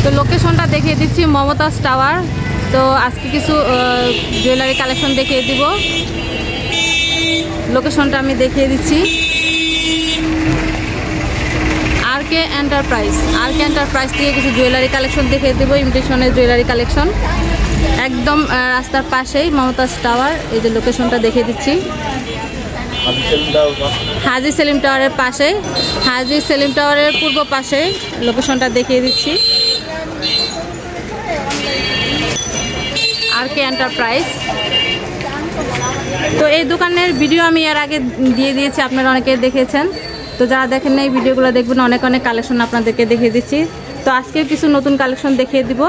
তো লোকেশনটা দেখিয়ে দিচ্ছি মমতাজ টাওয়ার। তো আজকে কিছু জুয়েলারি কালেকশন দেখিয়ে দিব। লোকেশনটা আমি দেখিয়ে দিচ্ছি আরকে এন্টারপ্রাইজ থেকে কিছু জুয়েলারি কালেকশন দেখিয়ে দেবো। ইমিটেশনের জুয়েলারি কালেকশন একদম রাস্তার পাশেই মমতাজ টাওয়ার। এই যে লোকেশনটা দেখিয়ে দিচ্ছি হাজি সেলিম টাওয়ারের পাশে, হাজি সেলিম টাওয়ারের পূর্ব পাশে লোকেশনটা দেখিয়ে দিচ্ছি আরকে এন্টারপ্রাইজ। তো এই দোকানের ভিডিও আমি এর আগে দিয়ে দিয়েছি, আপনারা অনেকে দেখেছেন। তো যারা দেখেন না এই ভিডিওগুলো দেখবেন, অনেক অনেক কালেকশন আপনাদেরকে দেখিয়ে দিচ্ছি। তো আজকে কিছু নতুন কালেকশন দেখিয়ে দিব।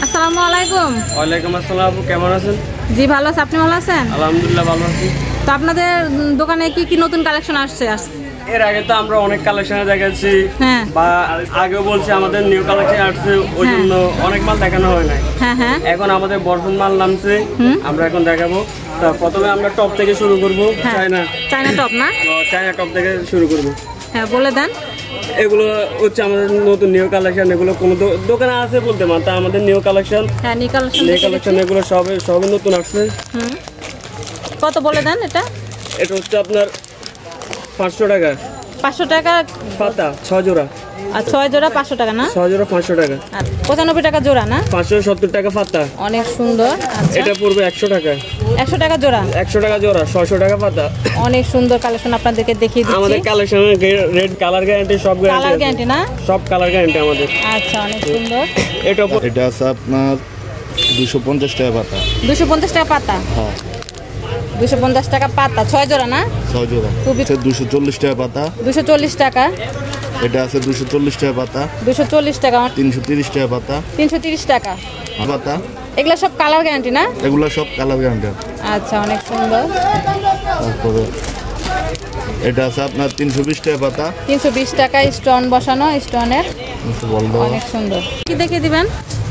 আসসালামু আলাইকুম। ওয়ালাইকুম আসসালাম, কেমন আছেন? জি ভালো আছি, আপনি ভালো আছেন? আলহামদুলিল্লাহ ভালো আছি। তো আপনাদের দোকানে কি কি নতুন কালেকশন আসছে? এর আগে তো আমরা অনেক কালেকশন দেখাচ্ছি, হ্যাঁ, বা আগেও বলছি আমাদের নিউ কালেকশন আসছে, ওই জন্য অনেক মাল দেখানো হয় না। হ্যাঁ হ্যাঁ, এখন আমাদের বর্তমান মাল নামছে, আমরা এখন দেখাবো। তা প্রথমে আমরা টপ থেকে শুরু করবো। চায়না টপ না, চায়না টপ থেকে শুরু করবো। হ্যাঁ বলে দেন। এগুলো হচ্ছে আমাদের নতুন নিউ কালেকশন। এগুলো কোনো দোকানে আছে বলতে না, তা আমাদের নিউ কালেকশন। হ্যাঁ নিউ কালেকশন এগুলো সবে নতুন আসছে। কত বলে দেন? এটা হচ্ছে আপনার 500 টাকা। 500 টাকা পাতা 6 জোড়া। আর 6 জোড়া 500 টাকা না? 6 জোড়া 500 টাকা। আর 95 টাকা জোড়া না? 570 টাকা পাতা। অনেক সুন্দর। এটা পড়বে 100 টাকা। 100 টাকা জোড়া? 100 টাকা জোড়া, 600 টাকা পাতা। অনেক সুন্দর কালেকশন আপনাদেরকে দেখিয়ে দিচ্ছি। আমাদের কালেকশনের রেড কালার গ্যারান্টি, সব কালার গ্যারান্টি না? সব কালার গ্যারান্টি আমাদের। আচ্ছা অনেক সুন্দর। এটা আছে আপনার 250 টাকা পাতা। 250 টাকা পাতা? হ্যাঁ 250 টাকা পাতা, 6 জোড়া না? 6 জোড়া। এটা 240 টাকা পাতা। 240 টাকা। এটা আছে 240 টাকা পাতা। 240 টাকা। 330 টাকা পাতা। 330 টাকা পাতা। এগুলা সব কালার গ্যারান্টি না? এগুলো সব কালার গ্যারান্টি। আচ্ছা অনেক সুন্দর। তারপরে এটা আছে আপনার 320 টাকা পাতা। 320 টাকা স্টোন বসানো, স্টোনের অনেক সুন্দর। কি দেখে দিবেন?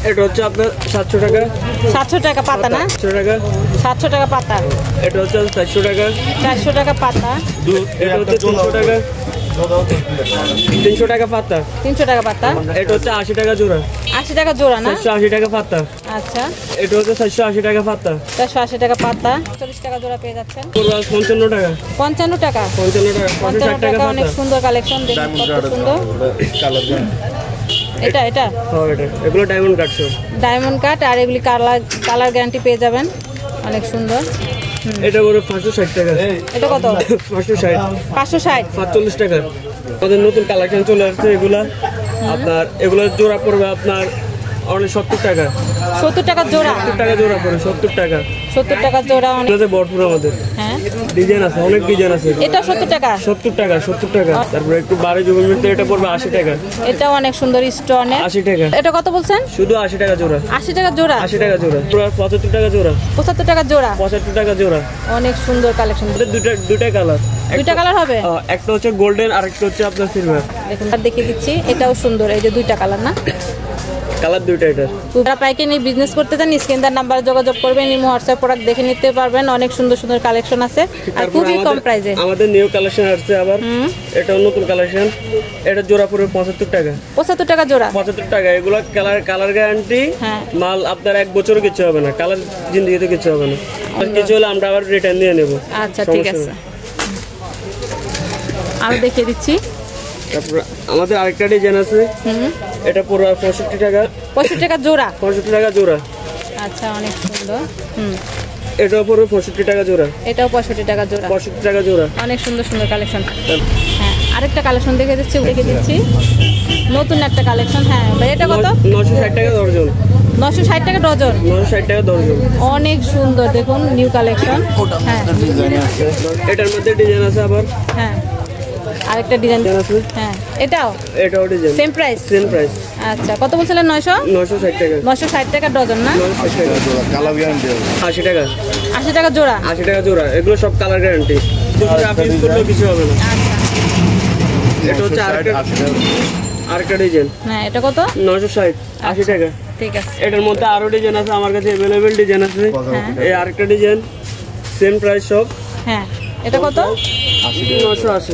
এটা হচ্ছে আপনার 700 টাকা। 700 টাকা পাতা না? 700 টাকা। 700 টাকা পাতা। এটা হচ্ছে 400 টাকা। 400 টাকা পাতা। এটা হচ্ছে 300 টাকা। 300 টাকা পাতা। 300 টাকা পাতা। এটা হচ্ছে 80 টাকা জোড়া। 80 টাকা জোড়া না? 480 টাকা পাতা। আচ্ছা এটা হচ্ছে 480 টাকা পাতা। 480 টাকা পাতা। 40 টাকা জোড়া পেয়ে যাচ্ছেন। 55 টাকা। 55 টাকা। 55 টাকা। 55 টাকা। অনেক সুন্দর কালেকশন, দেখুন কত সুন্দর। কালার এটা হ্যাঁ, এগুলো ডায়মন্ড কাট সব। ডায়মন্ড কাট, আর এগুলি কালার গ্যারান্টি পেয়ে যাবেন। অনেক সুন্দর। এটা পুরো 560 টাকা। এটা কত? 560। 560। 45 টাকা। আমাদের নতুন কালেকশন চলে আসছে। এগুলো জোড়া পড়বে আপনার অনলি 70 টাকা। 70 টাকা জোড়া? 70 টাকা জোড়া পড়বে। 70 টাকা। 70 টাকা জোড়া। অনেক ভরপুর আমাদের। হ্যাঁ ডিজাইন আছে, অনেক ডিজাইন আছে। এটা 70 টাকা? 70 টাকা। 70 টাকা। তারপরে একটু বাড়ি জমির মধ্যে এটা পড়বে 80 টাকা। এটাও অনেক সুন্দর স্টোনের। 80 টাকা। এটা কত বলছেন? শুধু 80 টাকা জোড়া। 80 টাকা জোড়া? 80 টাকা জোড়া। পুরো 75 টাকা জোড়া। 75 টাকা জোড়া? 75 টাকা জোড়া। অনেক সুন্দর কালেকশন। দুইটা কালার। দুইটা কালার হবে? একটা হচ্ছে গোল্ডেন আর একটা হচ্ছে আপনার সিলভার। দেখুন দেখিয়ে দিচ্ছি, এটাও সুন্দর। এই যে দুইটা কালার না? কালার দুইটা। এটা যারা পাইকারি নিয়ে বিজনেস করতে চান স্ক্রিনদার নাম্বারে যোগাযোগ করবেন, ইমো হোয়াটসঅ্যাপ প্রোডাক্ট দেখে নিতে পারবেন। অনেক সুন্দর সুন্দর কালেকশন আছে আর খুবই কম প্রাইসে। আমাদের নিউ কালেকশন আসছে আবার। এটাও নতুন কালেকশন। এটা জোড়া পড়বে 75 টাকা। 75 টাকা জোড়া? 75 টাকা। এগুলো কালার গ্যারান্টি। মাল আপনার 1 বছরও কিছু হবে না, কালার জিন্দেগিতে কিছু হবে না। আর কিছু হলে আমরা আবার রিটার্ন দিয়ে নেব। আচ্ছা ঠিক আছে, আমি দেখিয়ে দিচ্ছি। তারপর আমাদের আরেকটা ডিজাইন আছে। এটা পুরো 65 টাকা। 65 টাকা জোড়া? 65 টাকা জোড়া। আচ্ছা অনেক সুন্দর। এটাও পুরো 65 টাকা জোড়া। এটাও 65 টাকা জোড়া। 65 টাকা জোড়া। অনেক সুন্দর সুন্দর কালেকশন। হ্যাঁ আরেকটা কালেকশন দেখে দিচ্ছি, নতুন একটা কালেকশন। হ্যাঁ ভাই এটা কত? 960 টাকা দর্জন। 960 টাকা ডজন? 960 টাকা দর্জন। অনেক সুন্দর, দেখুন নিউ কালেকশন। হ্যাঁ এটার মধ্যে ডিজাইন আছে আবার। হ্যাঁ আরেকটা ডিজাইন আছে। হ্যাঁ এটাও design. Same price? Same price. আচ্ছা কত বলছিলেন? 960 টাকা। 960 টাকা ডজন না? 960 টাকা জোড়া। কালার গ্যারান্টি 80 টাকা। 80 টাকা জোড়া? 80 টাকা জোড়া। এগুলো সব কালার গ্যারান্টি, কিছু হবে না। আচ্ছা এটা হচ্ছে আরেকটা ডিজাইন। হ্যাঁ এটা কত? 960। 80 টাকা। ঠিক আছে। এটার মধ্যে আরো ডিজাইন আছে আমার কাছে, अवेलेबल ডিজাইন আছে। এই আরেকটা ডিজাইন, সেম প্রাইস সব। হ্যাঁ এটা কত? 980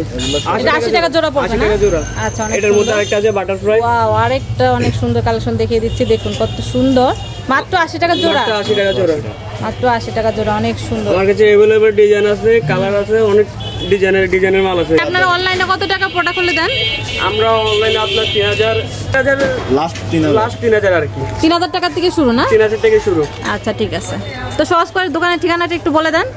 এটা 80 টাকা জোড়া পড়ছে 80 না? টাকা জোড়া। আচ্ছা, অনেক এটার মধ্যে সুন্দর। আরেকটা আছে বাটারফ্লাই। ওয়াও, আরেকটা অনেক সুন্দর কালেকশন দেখিয়ে দিচ্ছি, দেখুন কত সুন্দর। মাত্র 80 টাকা জোড়া। মাত্র 80 টাকা জোড়া। মাত্র 80 টাকা জোড়া, অনেক সুন্দর। আমার কাছে अवेलेबल ডিজাইন আছে, কালার আছে, অনেক ডিজাইনের মাল আছে। আপনারা অনলাইনে কত টাকা প্রোডাক্ট খুলে দেন? আমরা অনলাইনে আপনার 3000 লাস্ট 3000 লাস্ট 3000 আর কি। 3000 টাকা থেকে শুরু না? 3000 থেকে শুরু। আচ্ছা, ঠিক আছে। তো সহজ করে দোকানের ঠিকানাটা একটু বলে দেন।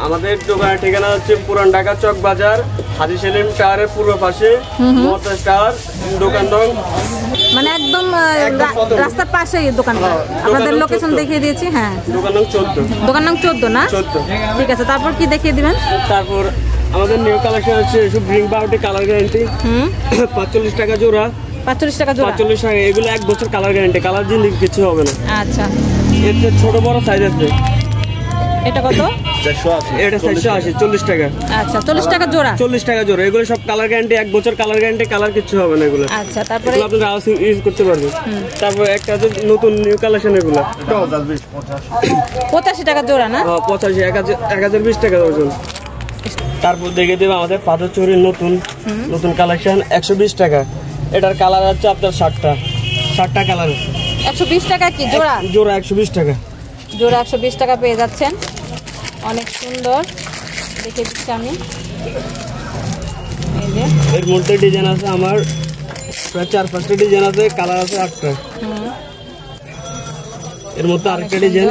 আমাদের দোকানের ঠিকানা হচ্ছে পুরান ঢাকা চক বাজার, হাজী সেলিম টাওয়ারের পূর্ব পাশে, মমতাজ টাওয়ার, দোকান নং মানে একদম প্রথম। রাস্তার পাশেই দোকানটা। আপনাদের লোকেশন দেখিয়ে দিয়েছি। হ্যাঁ, দোকান নং 14। দোকান নাম 14 না? 14। ঠিক আছে, তারপর কি দেখিয়ে দিবেন? তারপর আমাদের নিউ কালেকশন হচ্ছে এসব রিং বাউটি কালার গ্যারান্টি, 45 টাকা জোড়া। 45 টাকা জোড়া। 45 টাকা, এগুলো 1 বছর কালার গ্যারান্টি, কালার জিনিস কিছু হবে না। আচ্ছা, এর ছোট বড় সাইজ আছে। এটা কত? 480 এটা 480, 40 টাকা। আচ্ছা, 40 টাকা জোড়া। 40 টাকা জোড়া। এগুলো সব কালার গ্যারান্টি, 1 বছর কালার গ্যারান্টি, কালার কিছু হবে না এগুলো। আচ্ছা, তারপরে এগুলো আপনারা ইউজ করতে পারবেন। তারপর একটা আছে নতুন নিউ কালেকশন, এগুলো 85 টাকা জোড়া না? 85, 1020 টাকা ওজন। তারপর দেখে দেবো আমাদের পাথর চুরির নতুন কালেকশন, 120 টাকা। এটার কালার হচ্ছে আপনার 60টা কালার আছে। 120 টাকা কি জোড়া? জোড়া 120 টাকা। জোড়া 120 টাকা পেয়ে যাচ্ছেন, অনেক সুন্দর। দেখে দিচ্ছি আমি, এই যে এর মধ্যে ডিজাইন আছে আমার প্রায় 4-5টা ডিজাইন আছে, কালার আছে 8টা। এর মধ্যে আরেকটা ডিজাইন।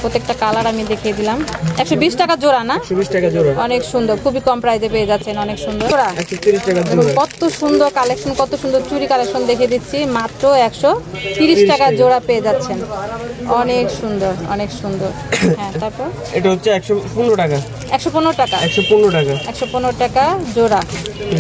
প্রত্যেকটা কালার আমি দেখিয়ে দিলাম। 120 টাকা জোড়া না? 120 টাকা জোড়া। অনেক সুন্দর, খুবই কম প্রাইসে পেয়ে যাচ্ছেন, অনেক সুন্দর। 130 টাকা দেখুন জোড়া। কত সুন্দর কালেকশন, কত সুন্দর চুড়ি কালেকশন দেখিয়ে দিচ্ছি। মাত্র 130 টাকা জোড়া পেয়ে যাচ্ছেন, অনেক সুন্দর, অনেক সুন্দর। হ্যাঁ, তারপর এটা হচ্ছে 115 টাকা। 115 টাকা। 115 টাকা 115 টাকা জোড়া।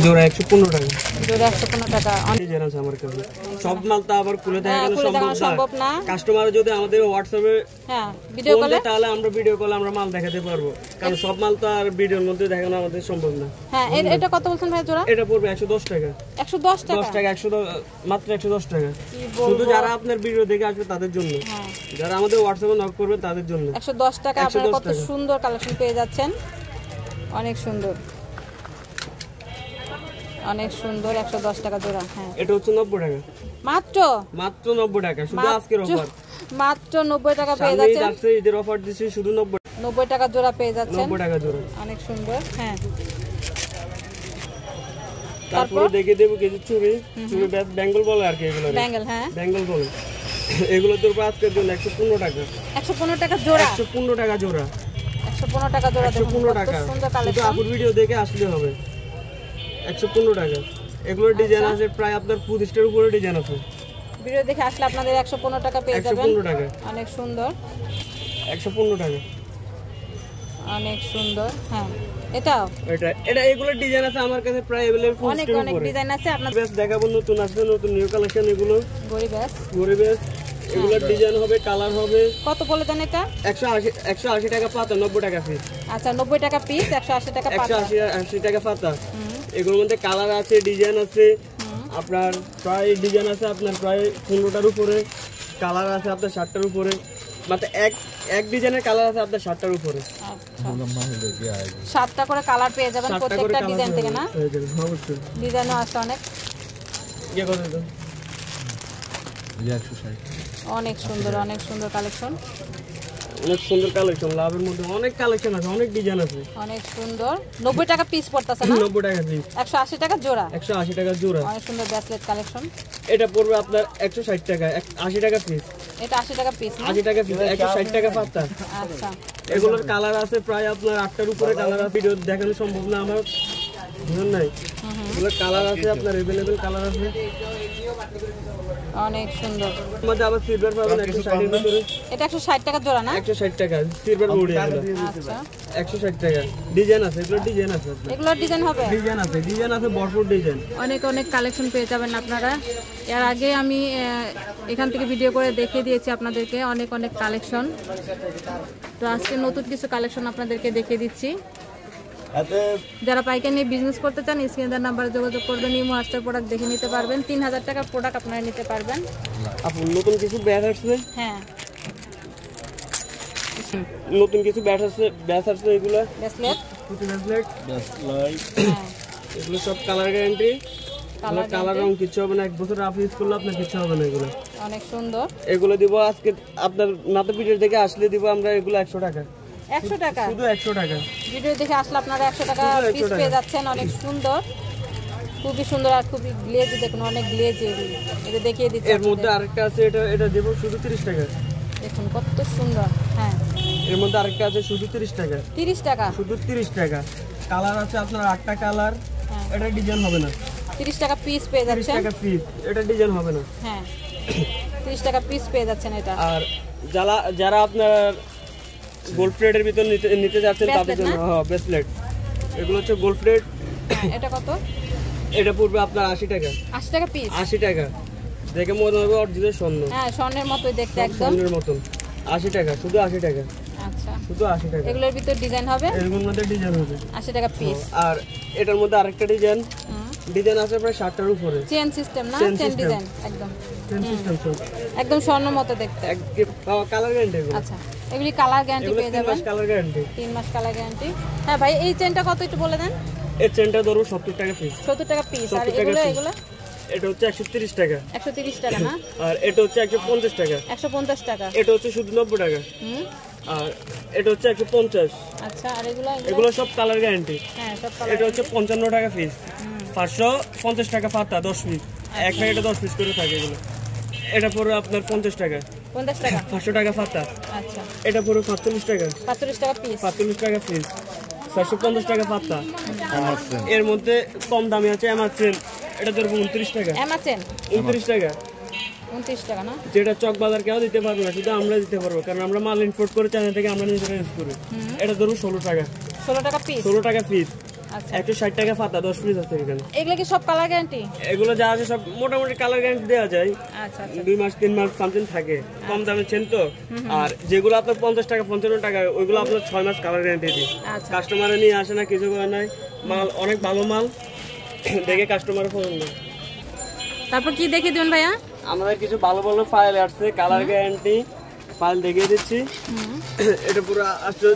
জোড়া 115 টাকা। জোড়া 115 টাকা। ডিজাইন আছে আমার কাছে। সব মাল তো আবার খুলে দেখানো খুলে দেখানো সম্ভব না। কাস্টমার যদি আমাদের হোয়াটসঅ্যাপে হ্যাঁ, ভিডিও কলে, তাহলে আমরা ভিডিও কলে আমরা মাল দেখাতে পারবো, কারণ সব মাল তো আর ভিডিওর মধ্যে দেখানো আমাদের সম্ভব না। হ্যাঁ, এটা কত বলছেন ভাই জোড়া? এটা পড়বে 110 টাকা। 110 টাকা। 10 টাকা, 110, মাত্র 110 টাকা। শুধু যারা আপনার ভিডিও দেখে আসবে তাদের জন্য, যারা আমাদের হোয়াটসঅ্যাপে নক করবে তাদের জন্য। 110 টাকা। আপনারা 110 কত টাকা। সুন্দর কালেকশন পেয়ে যাচ্ছেন, অনেক সুন্দর, অনেক সুন্দর। 110 টাকা জোড়া। হ্যাঁ, এটা হচ্ছে 90 টাকা। মাত্র 90 টাকা, শুধু আজকের অফার। মাত্র 90 টাকা পেয়ে সামনেই যাচ্ছেন। যাচ্ছে, ঈদের অফার দিছি, শুধু 90 টাকা জোড়া পেয়ে যাচ্ছেন, 90 টাকা জোড়া। অনেক সুন্দর। হ্যাঁ, তারপরে দেখে দেবো কিছু চুড়ি বেঙ্গল বলে আর কি, এগুলো ব্যাঙ্গেল। হ্যাঁ, বেঙ্গল বলে। এগুলো তো আজকের জন্য 115 টাকা। 115 টাকা জোড়া। 115 টাকা জোড়া। 115 টাকা জোড়া। দেখুন 115 কত টাকা। সুন্দর শুধু কালেকশন। আপুর ভিডিও দেখে আসলে হবে। 115 টাকা। এগুলোর ডিজাইন আছে প্রায় আপনার 25টার উপরে ডিজাইন আছে। ভিডিও দেখে আসলে আপনাদের 115 টাকা পেয়ে যাবেন, 115 টাকা। অনেক সুন্দর, 115 টাকা। অনেক সুন্দর। হ্যাঁ, এটাও এটা এগুলোর ডিজাইন আছে আমার কাছে প্রায় अवेलेबल অনেক 25টার অনেক উপরে। ডিজাইন আছে আপনাদের। বেশ দেখাবো, নতুন আসবে, নতুন নিউ কালেকশন। এগুলো গরিবেস গরিবেস, এগুলোর ডিজাইন হবে, কালার হবে। কত বলে দেন এটা? 180 টাকা পাতা, 90 টাকা পিস। আচ্ছা, 90 টাকা পিস, 180 টাকা পাতা। 180 টাকা পাতা। এগুলোর মধ্যে কালার আছে, ডিজাইন আছে, আপনার প্রায় ডিজাইন আছে আপনার প্রায় 15টার উপরে, কালার আছে আপনার 60টার উপরে, মানে এক ডিজাইনের কালার আছে আপনার 60টার উপরে। আচ্ছা, 7টা করে কালার পেয়ে যাবেন প্রত্যেকটা ডিজাইন থেকে না? অবশ্যই ডিজাইনও আছে অনেক, ইয়ে করে দাও। অনেক সুন্দর, অনেক সুন্দর কালেকশন, অনেক সুন্দর কালেকশন, লাভের মধ্যে অনেক কালেকশন আছে, অনেক ডিজাইন আছে, অনেক সুন্দর। 90 টাকা পিস পড়তেছে না? 90 টাকা পিস, 180 টাকা জোড়া, 180 টাকা জোড়া। অনেক সুন্দর ব্রেসলেট কালেকশন। এটা পড়বে আপনার 160 টাকা, 80 টাকা পিস। এটা 80 টাকা পিস না? 80 টাকা পিস, 160 টাকা পাতা। আচ্ছা, এগুলোর কালার আছে প্রায় আপনার 8টার উপরে কালার আছে, ভিডিও দেখানো সম্ভব না আমার, বুঝলেন নাই? এগুলোর কালার আছে আপনার अवेलेबल কালার আছে, অনেক সুন্দর। মধ্যে আবার সিলভার পাবেন 160 এর ভিতরে। এটা 160 টাকা জোড়া না? 160 টাকা সিলভার বডি, এগুলো আচ্ছা, 160 টাকা। ডিজাইন আছে, এগুলো ডিজাইন আছে, এগুলোর ডিজাইন হবে? ডিজাইন আছে ভরপুর ডিজাইন। অনেক অনেক কালেকশন পেয়ে যাবেন আপনারা। এর আগে আমি এখান থেকে ভিডিও করে দেখিয়ে দিয়েছি আপনাদেরকে অনেক অনেক কালেকশন। তো আজকে নতুন কিছু কালেকশন আপনাদেরকে দেখিয়ে দিচ্ছি। যারা পাইকারি নিয়ে বিজনেস করতে চান স্ক্রিনে দেওয়া নাম্বারে যোগাযোগ করবেন, ইমো হোয়াটসঅ্যাপ প্রোডাক্ট দেখে নিতে পারবেন। 3000 টাকার প্রোডাক্ট আপনারা নিতে পারবেন। আপু নতুন কিছু ব্যাগ আসছে, হ্যাঁ, নতুন কিছু ব্যাস আছে এগুলো ব্রেসলেট পুঁতি ব্রেসলেট হ্যাঁ এগুলো সব কালার গ্যারান্টি কালার কালার রং কিছু হবে না, 1 বছর রাফ ইউজ করলে আপনার কিছু হবে না। এগুলো অনেক সুন্দর। এগুলো দিব আজকে আপনার নাতপিটের থেকে আসলে দিব আমরা এগুলো 100 টাকা, 100 টাকা শুধু 100 টাকা। ভিডিও দেখে আসলে আপনারা 100 টাকা শুধু 100 পিস টাকা। পেয়ে যাচ্ছেন। অনেক সুন্দর, খুবই সুন্দর আর খুবই গ্লেজি, দেখুন অনেক গ্লেজি। এটা দেখিয়ে দিচ্ছি এর মধ্যে আরেকটা আছে, এটা দেব শুধু 30 টাকা। দেখুন কত সুন্দর। হ্যাঁ এর মধ্যে আরেকটা আছে শুধু 30 টাকা, 30 টাকা, শুধু 30 টাকা। কালার আছে আপনার 8টা কালার, হ্যাঁ এটা ডিজাইন হবে না। 30 টাকা পিস পেয়ে 30 যাচ্ছেন। টাকা পিস, এটা ডিজাইন হবে না। হ্যাঁ 30 টাকা পিস পেয়ে যাচ্ছেন এটা। আর যারা আপনার গোল্ড প্লেটের ভিতর নিতে যাচ্ছেন তাদের জন্য ব্রেসলেট, এগুলো হচ্ছে গোল্ড প্লেট। হ্যাঁ এটা কত? এটা পড়বে আপনার 80 টাকা, 80 টাকা পিস। 80 টাকা। দেখে মনে হবে অরিজিনাল স্বর্ণ, হ্যাঁ স্বর্ণের মতোই দেখতে একদম। স্বর্ণের মতন। 80 টাকা, শুধু 80 টাকা, আচ্ছা শুধু 80 টাকা। এগুলোর ভিতর ডিজাইন হবে, এরকম মধ্যে ডিজাইন হবে 80 টাকা পিস। আর এটার মধ্যে আরেকটা ডিজাইন আছে প্রায় 60টার উপরে। চেন সিস্টেম না? Chain chain system। ডিজাইন একদম চেন সিস্টেম সব একদম স্বর্ণ মতো দেখতে। কালার গ্যারান্টি এগুলো। আচ্ছা এগুলি কালার গ্যারান্টি এগুলো পেয়ে 3 যাবেন। মাস কালার গ্যারান্টি। 3 মাস কালার গ্যারান্টি। হ্যাঁ ভাই এই চেনটা কত একটু বলে দেন। এই চেনটা ধরো 70 টাকা পিস। 70 টাকা পিস। আর 70 টাকা এগুলো piece। এগুলো এটা হচ্ছে 130 টাকা, 130 টাকা না? আর এটা হচ্ছে 150 টাকা, 150 টাকা। এটা হচ্ছে শুধু 90 টাকা, হুম আর এটা হচ্ছে 150। আচ্ছা আর এগুলো এগুলো সব কালার গ্যারান্টি। হ্যাঁ সব কালার। এটা হচ্ছে 55 টাকা পিস, 550 টাকা পাতা 10 পিস, এক প্যাকেটে 10 পিস করে থাকে এগুলো। এটা পড়বে আপনার 50 টাকা, 50 টাকা। 500 টাকা পাতা। আচ্ছা এটা পড়বে 45 টাকা, 45 টাকা পিস। 45 টাকা পিস, 450 টাকা পাতা। আমারছেন এর মধ্যে কম দামি আছে এমার্চেন, এটা ধরবো 29 টাকা, এমাচেন 29 টাকা। 29 টাকা না? যেটা চক বাজার কেউ দিতে পারবে না, শুধু আমরা দিতে পারবো, কারণ আমরা মাল ইম্পোর্ট করে চায়না থেকে আমরা নিজেরা ইউজ করি। এটা ধরুন 16 টাকা, 16 টাকা পিস। 16 টাকা পিস, আচ্ছা 160 টাকা পাতা 10 পিস আছে এখানে। এগুলো কি সব কালার গ্যারান্টি? এগুলো যা আছে সব মোটামুটি কালার গ্যারান্টি দেওয়া যায়, আচ্ছা আচ্ছা 2 মাস 3 মাস সামথিং থাকে, কম দামে চেন তো। আর যেগুলো আপনার 50 টাকা 55 টাকা ওইগুলো আপনার 6 মাস কালার গ্যারান্টি দিই। আচ্ছা কাস্টমারে নিয়ে আসে না, কিছু করে নাই, মাল অনেক ভালো মাল দেখে কাস্টমারের পছন্দ। তারপর কি দেখিয়ে দিবেন ভাইয়া? আমাদের কিছু ভালো ভালো ফাইল আসছে, কালার গ্যারান্টি ফাইল দেখিয়ে দিচ্ছি। এটা পুরো আসছে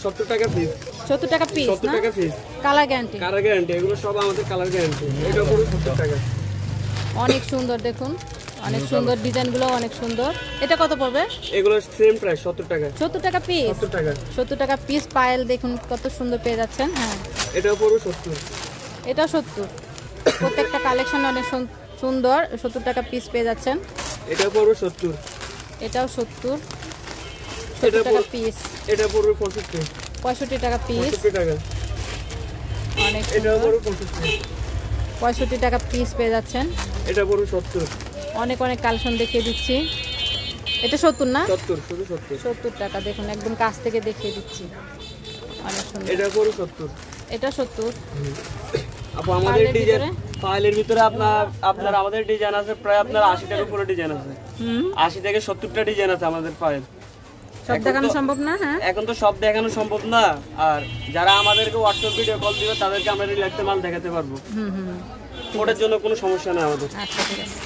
70 টাকা পিস, 70 টাকা পিস 70 না? টাকা piece, colour guarantee. Colour guarantee. এগুলো সব আমাদের কালার গ্যারান্টি। এটা পুরো 70 টাকা। অনেক সুন্দর দেখুন, অনেক সুন্দর ডিজাইনগুলো অনেক সুন্দর। এটা কত পড়বে? এগুলো সেম প্রাইস 70 টাকা, 70 টাকা পিস। 70 টাকা। 70 টাকা পিস পায়েল দেখুন কত সুন্দর পেয়ে যাচ্ছেন। হ্যাঁ এটা পুরো 70। এটাও 70। প্রত্যেকটা কালেকশন অনেক সুন্দর। 70 টাকা পিস পেয়ে যাচ্ছেন। এটা পুরো 70। এটাও 70। এটা 70 টাকা পিস। এটা পুরো 65। 65 টাকা পিস। 65 টাকা। অনেক এটা সুন্দর। পুরো 65। 65 টাকা পিস পেয়ে যাচ্ছেন। এটা পুরো 70। অনেক অনেক কালেকশন দেখিয়ে দিচ্ছি। এটা 70 না? 70, শুধু 70। 70 টাকা দেখুন, একদম কাছ থেকে দেখিয়ে দিচ্ছি। অনেক সুন্দর। এটা পুরো 70। এটা 70। আপু আমাদের ফাইলের ডিজাইন, ভিতরে? ফাইলের ভিতরে আপনার আমাদের ডিজাইন আছে প্রায় আপনার 80টার উপরে ডিজাইন আছে। 80 থেকে 70টা ডিজাইন আছে আমাদের ফাইল। সব দেখানো সম্ভব না? হ্যাঁ এখন তো সব দেখানো সম্ভব না, আর যারা আমাদেরকে হোয়াটসঅ্যাপ ভিডিও কল দিবে তাদেরকে আমরা রিল্যাক্সে মাল দেখাতে পারবো। ওটার জন্য কোনো সমস্যা নেই আমাদের। আচ্ছা ঠিক আছে।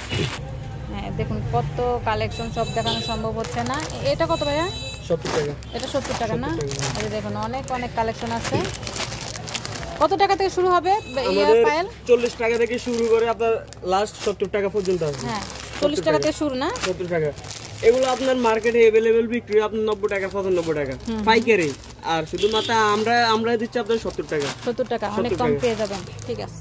হ্যাঁ দেখুন কত কালেকশন, সব দেখানো সম্ভব হচ্ছে না। এটা কত ভাইয়া? 70 টাকা। এটা 70 টাকা না? এই যে দেখুন অনেক অনেক কালেকশন আছে। কত টাকা থেকে শুরু হবে আমাদের পায়েল? 40 টাকা থেকে শুরু করে আপনার লাস্ট 70 টাকা পর্যন্ত আছে। হ্যাঁ 40 টাকা থেকে শুরু না? 70 টাকা। এগুলো আপনার মার্কেটে अवेलेबल বিক্রি আপনার 90 টাকা 95 টাকা পাইকারি, আর শুধুমাত্র আমরা দিচ্ছি আপনার 70 টাকা। 70 টাকা অনেক কম পেয়ে যাবেন। ঠিক আছে।